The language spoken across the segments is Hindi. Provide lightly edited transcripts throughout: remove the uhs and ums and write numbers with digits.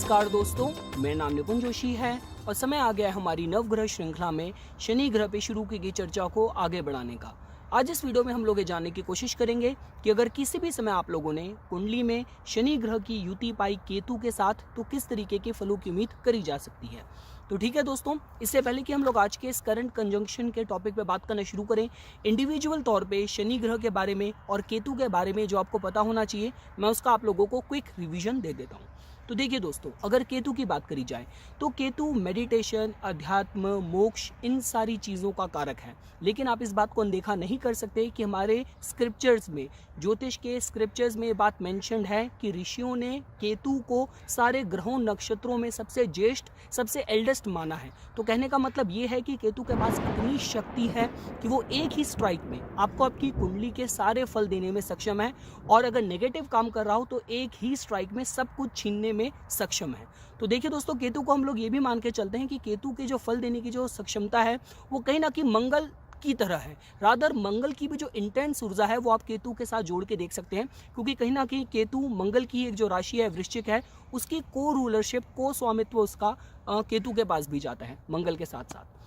नमस्कार दोस्तों, मेरा नाम निपुण जोशी है और समय आ गया है हमारी नवग्रह श्रृंखला में शनि ग्रह पे शुरू की गई चर्चा को आगे बढ़ाने का। आज इस वीडियो में हम लोग ये जानने की कोशिश करेंगे कि अगर किसी भी समय आप लोगों ने कुंडली में शनि ग्रह की युति पाई केतु के साथ तो किस तरीके के फलों की उम्मीद करी जा सकती है। तो ठीक है दोस्तों, इससे पहले कि हम लोग आज के इस करंट कंजंक्शन के टॉपिक पे बात करना शुरू करें, इंडिविजुअल तौर पे शनि ग्रह के बारे में और केतु के बारे में जो आपको पता होना चाहिए, मैं उसका आप लोगों को क्विक रिवीजन दे देता हूँ। तो देखिए दोस्तों, अगर केतु की बात करी जाए तो केतु मेडिटेशन, अध्यात्म, मोक्ष, इन सारी चीज़ों का कारक है। लेकिन आप इस बात को अनदेखा नहीं कर सकते कि हमारे स्क्रिप्चर्स में, ज्योतिष के स्क्रिप्चर्स में बात मेंशन्ड है कि ऋषियों ने केतु को सारे ग्रहों नक्षत्रों में सबसे ज्येष्ठ, सबसे एल्डेस्ट माना है। तो कहने का मतलब ये है कि केतु के पास इतनी शक्ति है कि वो एक ही स्ट्राइक में आपको आपकी कुंडली के सारे फल देने में सक्षम है, और अगर नेगेटिव काम कर रहा हो तो एक ही स्ट्राइक में सब कुछ छीनने में सक्षम है। तो देखिए दोस्तों, केतु को हम लोग ये भी मान के चलते हैं कि केतु के जो फल देने की जो क्षमता है वो कहीं ना कहीं मंगल की तरह है। रादर मंगल की भी जो इंटेंस ऊर्जा है वो आप केतु के साथ जोड़ के देख सकते हैं, क्योंकि कहीं ना कहीं केतु मंगल की एक जो राशि है वृश्चिक है, उसकी को रूलरशिप, को स्वामित्व उसका केतु के पास भी जाता है मंगल के साथ साथ।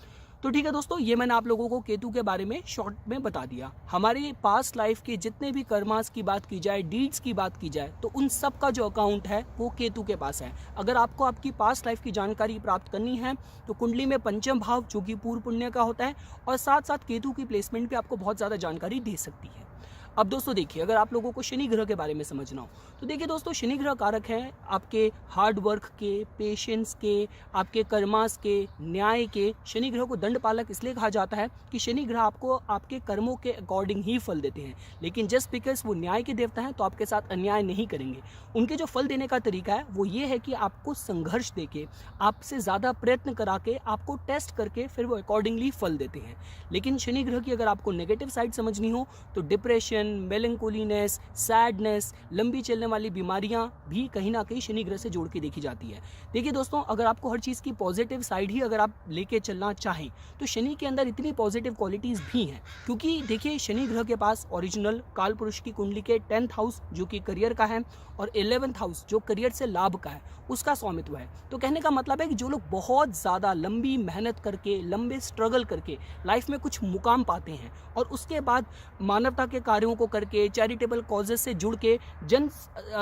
तो ठीक है दोस्तों, ये मैंने आप लोगों को केतु के बारे में शॉर्ट में बता दिया। हमारे पास्ट लाइफ के जितने भी कर्मास की बात की जाए, डीड्स की बात की जाए, तो उन सब का जो अकाउंट है वो केतु के पास है। अगर आपको आपकी पास्ट लाइफ की जानकारी प्राप्त करनी है तो कुंडली में पंचम भाव जो कि पूर्व पुण्य का होता है, और साथ साथ केतु की प्लेसमेंट भी आपको बहुत ज़्यादा जानकारी दे सकती है। अब दोस्तों देखिए, अगर आप लोगों को शनि ग्रह के बारे में समझना हो तो देखिए दोस्तों, शनि ग्रह कारक है आपके हार्ड वर्क के, पेशेंस के, आपके कर्मास के, न्याय के। शनि ग्रह को दंड पालक इसलिए कहा जाता है कि शनि ग्रह आपको आपके कर्मों के अकॉर्डिंग ही फल देते हैं, लेकिन जस्ट बिकॉज वो न्याय के देवता हैं तो आपके साथ अन्याय नहीं करेंगे। उनके जो फल देने का तरीका है वो ये है कि आपको संघर्ष देके, आपसे ज़्यादा प्रयत्न करा के, आपको टेस्ट करके फिर वो अकॉर्डिंगली फल देते हैं। लेकिन शनि ग्रह की अगर आपको नेगेटिव साइड समझनी हो तो डिप्रेशन, मेलंकोलीनेस, सैडनेस, लंबी चलने वाली बीमारियां भी कहीं ना कहीं शनि ग्रह से जोड़ के देखी जाती है। देखिए दोस्तों, अगर आपको हर चीज़ की पॉजिटिव साइड ही अगर आप लेके चलना चाहें तो शनि के अंदर इतनी पॉजिटिव क्वालिटीज़ भी हैं, क्योंकि देखिए शनि ग्रह के पास ओरिजिनल काल पुरुष की कुंडली के 10th हाउस जो कि करियर का है और 11th हाउस जो करियर से लाभ का है उसका स्वामित्व है। तो कहने का मतलब है कि जो लोग बहुत ज़्यादा लंबी मेहनत करके, लंबे स्ट्रगल करके लाइफ में कुछ मुकाम पाते हैं और उसके बाद मानवता के कार्यों को करके, चैरिटेबल कॉजेज से जुड़ के जन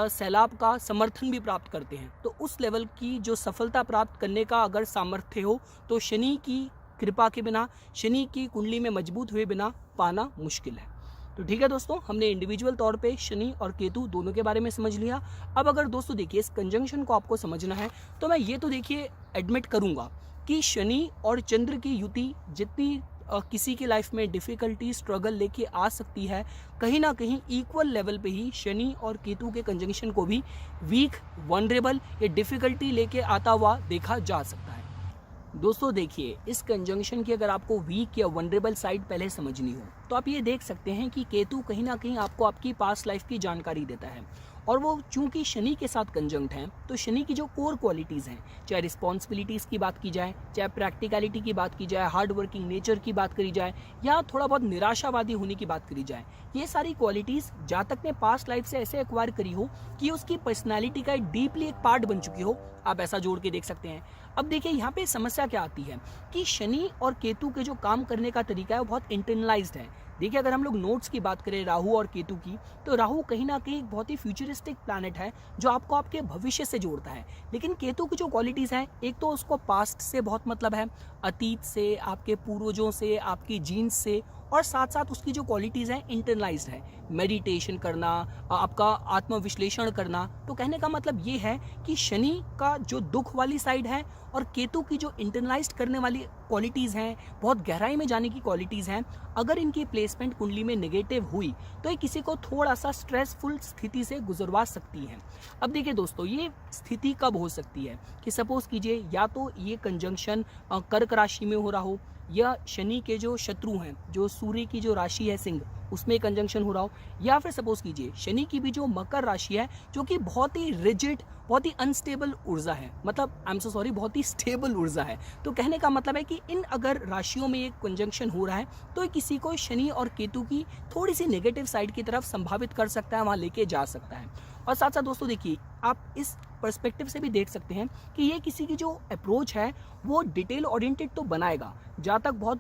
सैलाब का समर्थन भी प्राप्त करते हैं, तो उस लेवल की जो सफलता प्राप्त करने का अगर सामर्थ्य हो तो शनि की कृपा के बिना, शनि की कुंडली में मजबूत हुए बिना पाना मुश्किल है। तो ठीक है दोस्तों, हमने इंडिविजुअल तौर पे शनि और केतु दोनों के बारे में समझ लिया। अब अगर दोस्तों देखिए इस कंजंक्शन को आपको समझना है तो मैं ये तो देखिए एडमिट करूंगा कि शनि और चंद्र की युति जितनी किसी की लाइफ में डिफ़िकल्टी, स्ट्रगल लेके आ सकती है, कहीं ना कहीं इक्वल लेवल पे ही शनि और केतु के कंजंक्शन को भी वीक, वनरेबल या डिफ़िकल्टी लेके आता हुआ देखा जा सकता है। दोस्तों देखिए, इस कंजंक्शन की अगर आपको वीक या वनरेबल साइड पहले समझनी हो तो आप ये देख सकते हैं कि केतु कहीं ना कहीं आपको आपकी पास्ट लाइफ की जानकारी देता है, और वो चूंकि शनि के साथ कंजंक्ट हैं तो शनि की जो कोर क्वालिटीज़ हैं, चाहे रिस्पॉन्सिबिलिटीज़ की बात की जाए, चाहे प्रैक्टिकलिटी की बात की जाए, हार्ड वर्किंग नेचर की बात करी जाए, या थोड़ा बहुत निराशावादी होने की बात करी जाए, ये सारी क्वालिटीज़ जातक ने पास्ट लाइफ से ऐसे एक्वायर करी हो कि उसकी पर्सनैलिटी का डीपली एक पार्ट बन चुकी हो, आप ऐसा जोड़ के देख सकते हैं। अब देखिए यहाँ पे समस्या क्या आती है कि शनि और केतु के जो काम करने का तरीका है वो बहुत इंटरनलाइज्ड है। देखिए, अगर हम लोग नोट्स की बात करें राहु और केतु की, तो राहु कहीं ना कहीं एक बहुत ही फ्यूचरिस्टिक प्लैनेट है जो आपको आपके भविष्य से जोड़ता है, लेकिन केतु की जो क्वालिटीज़ हैं, एक तो उसको पास्ट से बहुत मतलब है, अतीत से, आपके पूर्वजों से, आपकी जीन्स से, और साथ साथ उसकी जो क्वालिटीज़ हैं इंटरनलाइज्ड है, मेडिटेशन करना, आपका आत्मविश्लेषण करना। तो कहने का मतलब ये है कि शनि का जो दुख वाली साइड है और केतु की जो इंटरनलाइज्ड करने वाली क्वालिटीज़ हैं, बहुत गहराई में जाने की क्वालिटीज़ हैं, अगर इनकी प्लेसमेंट कुंडली में नेगेटिव हुई तो ये किसी को थोड़ा सा स्ट्रेसफुल स्थिति से गुजरवा सकती है। अब देखिए दोस्तों, ये स्थिति कब हो सकती है कि सपोज कीजिए या तो ये कंजंक्शन कर्क राशि में हो रहा हो, या शनि के जो शत्रु हैं, जो सूर्य की जो राशि है सिंह, उसमें कंजंक्शन हो रहा हो, या फिर सपोज कीजिए शनि की भी जो मकर राशि है जो कि बहुत ही रिजिड, बहुत ही अनस्टेबल ऊर्जा है, मतलब आई एम सो सॉरी, बहुत ही स्टेबल ऊर्जा है। तो कहने का मतलब है कि इन अगर राशियों में एक कंजंक्शन हो रहा है तो किसी को शनि और केतु की थोड़ी सी नेगेटिव साइड की तरफ संभावित कर सकता है, वहाँ लेके जा सकता है। और साथ साथ दोस्तों देखिए, आप इस पर्सपेक्टिव से भी देख सकते हैं कि ये किसी की जो अप्रोच है वो डिटेल ओरिएंटेड तो बनाएगा, जहाँ तक बहुत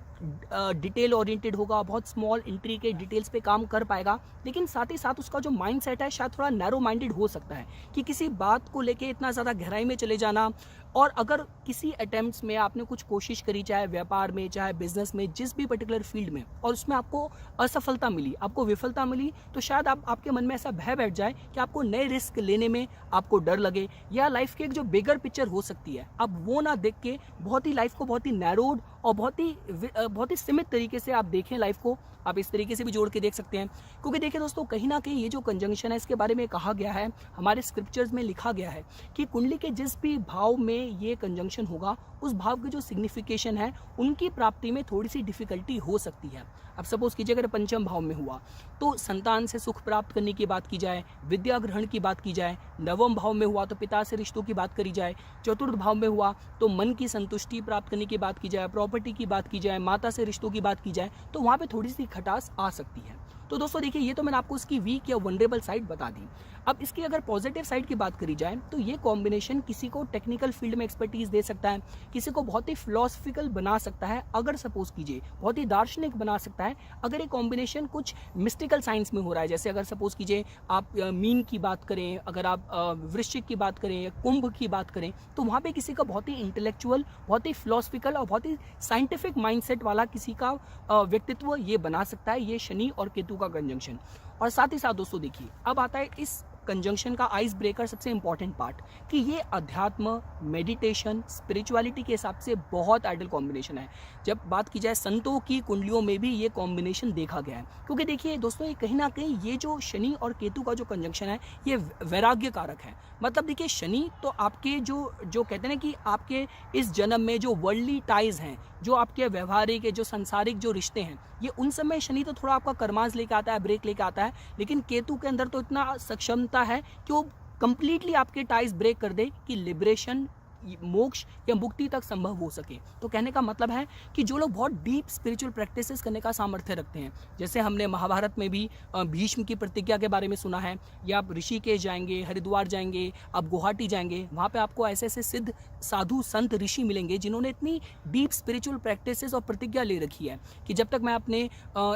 डिटेल ओरिएंटेड होगा, बहुत स्मॉल एंट्री के डिटेल्स पे काम कर पाएगा, लेकिन साथ ही साथ उसका जो माइंड सेट है शायद थोड़ा नैरो माइंडेड हो सकता है कि किसी बात को लेके इतना ज़्यादा गहराई में चले जाना। और अगर किसी अटेम्प्ट्स में आपने कुछ कोशिश करी, चाहे व्यापार में चाहे बिजनेस में, जिस भी पर्टिकुलर फील्ड में, और उसमें आपको असफलता मिली, आपको विफलता मिली, तो शायद आपके मन में ऐसा भय बैठ जाए कि आपको नए रिस्क लेने में आपको डर लगे, या लाइफ की एक जो बिगर पिक्चर हो सकती है अब वो ना देख के बहुत ही लाइफ को बहुत ही नैरोड और बहुत ही सीमित तरीके से आप देखें लाइफ को। आप इस तरीके से भी जोड़ के देख सकते हैं, क्योंकि देखिए दोस्तों, कहीं ना कहीं ये जो कंजंक्शन है इसके बारे में कहा गया है, हमारे स्क्रिप्चर्स में लिखा गया है कि कुंडली के जिस भी भाव में ये कंजंक्शन होगा उस भाव की जो सिग्निफिकेशन है उनकी प्राप्ति में थोड़ी सी डिफिकल्टी हो सकती है। अब सपोज कीजिए अगर पंचम भाव में हुआ तो संतान से सुख प्राप्त करने की बात की जाए, विद्या ग्रहण की बात की जाए, नवम भाव में हुआ तो पिता से रिश्तों की बात करी जाए, चतुर्थ भाव में हुआ तो मन की संतुष्टि प्राप्त करने की बात की जाए, प्रॉपर्टी की बात की जाए, माता से रिश्तों की बात की जाए, तो वहाँ पे थोड़ी सी खटास आ सकती है। तो दोस्तों देखिए, ये तो मैंने आपको उसकी वीक या वनरेबल साइड बता दी। अब इसकी अगर पॉजिटिव साइड की बात करी जाए तो ये कॉम्बिनेशन किसी को टेक्निकल फील्ड में एक्सपर्टीज दे सकता है, किसी को बहुत ही फिलोसफिकल बना सकता है, अगर सपोज कीजिए बहुत ही दार्शनिक बना सकता है अगर ये कॉम्बिनेशन कुछ मिस्टिकल साइंस में हो रहा है। जैसे अगर सपोज कीजिए आप मीन की बात करें, अगर आप वृश्चिक की बात करें या कुंभ की बात करें, तो वहाँ पे किसी का बहुत ही इंटेलेक्चुअल, बहुत ही फिलोसफिकल और बहुत ही साइंटिफिक माइंडसेट वाला किसी का व्यक्तित्व ये बना सकता है, ये शनि और केतु का कंजंक्शन। और साथ ही साथ दोस्तों देखिए, अब आता है इस कंजंक्शन का आइस ब्रेकर, सबसे इंपॉर्टेंट पार्ट, कि ये अध्यात्म, मेडिटेशन, स्पिरिचुअलिटी के हिसाब से बहुत आइडियल कॉम्बिनेशन है। जब बात की जाए संतों की कुंडलियों में भी ये कॉम्बिनेशन देखा गया है, क्योंकि देखिए दोस्तों, ये कहीं ना कहीं ये जो शनि और केतु का जो कंजंक्शन है ये वैराग्य कारक है। मतलब देखिए, शनि तो आपके जो कहते हैं ना कि आपके इस जन्म में जो वर्ल्डली टाइज हैं, जो आपके व्यवहारिक, जो सांसारिक जो रिश्ते हैं, ये उन समय शनि तो थोड़ा आपका कर्मांश लेके आता है, ब्रेक लेके आता है, लेकिन केतु के अंदर तो इतना सक्षमता है कि वो कंप्लीटली आपके टाइज ब्रेक कर दे कि लिबरेशन, मोक्ष या मुक्ति तक संभव हो सके। तो कहने का मतलब है कि जो लोग बहुत डीप स्पिरिचुअल प्रैक्टिसेस करने का सामर्थ्य रखते हैं, जैसे हमने महाभारत में भी भीष्म की प्रतिज्ञा के बारे में सुना है, या आप ऋषिकेश जाएंगे, हरिद्वार जाएंगे, आप गुवाहाटी जाएंगे, वहाँ पे आपको ऐसे ऐसे सिद्ध साधु संत ऋषि मिलेंगे जिन्होंने इतनी डीप स्पिरिचुअल प्रैक्टिसेस और प्रतिज्ञा ले रखी है कि जब तक मैं अपने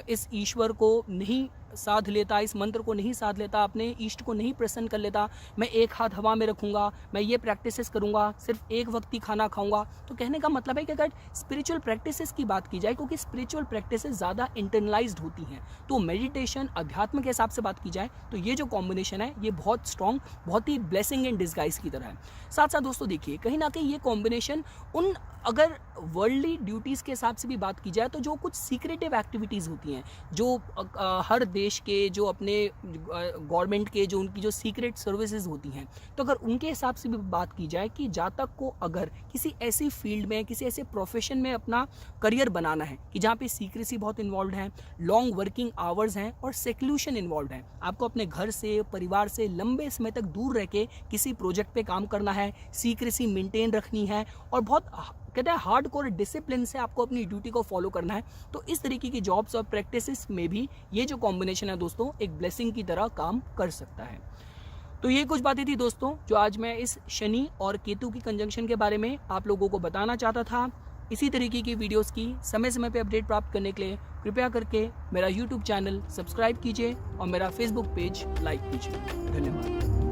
इस ईश्वर को नहीं साध लेता, इस मंत्र को नहीं साध लेता, अपने इष्ट को नहीं प्रसन्न कर लेता, मैं एक हाथ हवा में रखूंगा, मैं ये प्रैक्टिसेस करूंगा, सिर्फ एक वक्त ही खाना खाऊंगा। तो कहने का मतलब है कि अगर स्पिरिचुअल प्रैक्टिसेस की बात की जाए, क्योंकि स्पिरिचुअल प्रैक्टिसेस ज़्यादा इंटरनलाइज्ड होती हैं, तो मेडिटेशन, अध्यात्म के हिसाब से बात की जाए तो ये जो कॉम्बिनेशन है ये बहुत स्ट्रॉन्ग, बहुत ही ब्लेसिंग इन डिस्गाइज की तरह है। साथ साथ दोस्तों देखिए, कहीं ना कहीं ये कॉम्बिनेशन उन, अगर वर्ल्डली ड्यूटीज़ के हिसाब से भी बात की जाए तो जो कुछ सीक्रेटिव एक्टिविटीज़ होती हैं, जो हर देश के, जो अपने गवर्नमेंट के, जो उनकी जो सीक्रेट सर्विसेज होती हैं, तो अगर उनके हिसाब से भी बात की जाए कि जातक को अगर किसी ऐसी फील्ड में, किसी ऐसे प्रोफेशन में अपना करियर बनाना है कि जहाँ पे सीक्रेसी बहुत इन्वॉल्व है, लॉन्ग वर्किंग आवर्स हैं और सेक्लूशन इन्वॉल्व है, आपको अपने घर से, परिवार से लंबे समय तक दूर रह के किसी प्रोजेक्ट पे काम करना है, सीक्रेसी मेंटेन रखनी है और बहुत कहते हैं हार्ड कोर डिसिप्लिन से आपको अपनी ड्यूटी को फॉलो करना है, तो इस तरीके की जॉब्स और प्रैक्टिसेस में भी ये जो कॉम्बिनेशन है दोस्तों एक ब्लेसिंग की तरह काम कर सकता है। तो ये कुछ बातें थी दोस्तों जो आज मैं इस शनि और केतु की कंजंक्शन के बारे में आप लोगों को बताना चाहता था। इसी तरीके की वीडियोस की समय समय पे अपडेट प्राप्त करने के लिए कृपया करके मेरा YouTube चैनल सब्सक्राइब कीजिए और मेरा Facebook पेज लाइक कीजिए। धन्यवाद।